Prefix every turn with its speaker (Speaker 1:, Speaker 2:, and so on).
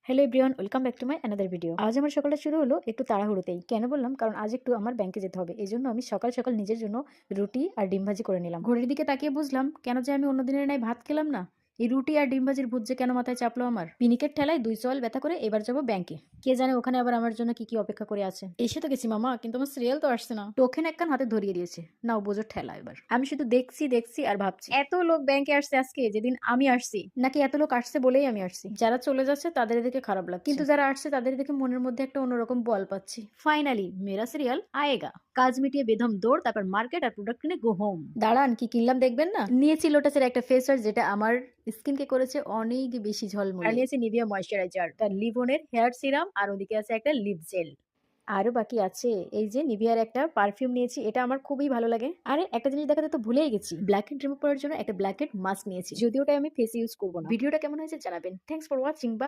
Speaker 1: Hello everyone, welcome back to my another video. আজ আমার সকালটা শুরু হলো একটু তাড়াহুড়োতেই। কেন বললাম? কারণ আজ একটু আমার ব্যাংকে যেতে হবে। এজন্য আমি সকাল সকাল নিজের জন্য রুটি আর ডিম ভাজি করে নিলাম। ঘড়ির দিকে তাকিয়ে বুঝলাম কেন যে আমি অন্য দিনের ন্যায় ভাত খেলাম না। এই রুটি আর ডিম ভাজির ভূত যে কেন মাথায় চাপলো আমার। পিনিকের ঠেলায় 2 চোয়াল ব্যথা করে এবার যাবো ব্যাংকে। কে জানে ওখানে আবার আমার জন্য কি কি অপেক্ষা করে আছে। এসে তো গেছি মামা, কিন্তু আমার সিরিয়াল তো আসছে না। টোকেন একখান হাতে ধরিয়ে দিয়েছে, নাও বোঝো ঠেলা। এবার আমি শুধু দেখছি দেখছি আর ভাবছি, এত লোক ব্যাংকে আসছে আজকে যেদিন আমি আসছি, নাকি এত লোক আসছে বলেই আমি আসছি। যারা চলে যাচ্ছে তাদের দেখে খারাপ লাগছে, কিন্তু যারা আসছে তাদের দেখে মনের মধ্যে একটা অন্যরকম বল পাচ্ছি। ফাইনালি মেরা সিরিয়াল আয়েগা। কাজ মিটিয়ে বেদম দৌড়, তারপর মার্কেট আর প্রোডাক্ট কিনে গো হোম। দাঁড়ান, কি কিনলাম দেখবেন না? নিয়েছি লোটাসের একটা ফেস ওয়াশ, যেটা আমার স্কিনকে করেছে অনেক বেশি ঝলমলে। আর নিয়েছি নিভিয়া ময়শ্চারাইজার, তার লিভনের হেয়ার সিরাম, আর ওদিকে আছে একটা লিপ জেল। আরো বাকি আছে এই যে নিভিয়ার একটা পারফিউম নিয়েছি, এটা আমার খুবই ভালো লাগে। আরে একটা জিনিস দেখাতে তো ভুলেই গেছি, ব্ল্যাক হেড রিমুভ করার জন্য একটা ব্ল্যাক হেড মাস্ক নিয়েছি, যদিও ওটা আমি ফেসে ইউজ করবো না। ভিডিওটা কেমন হয়েছে জানাবেন। Thanks for watching.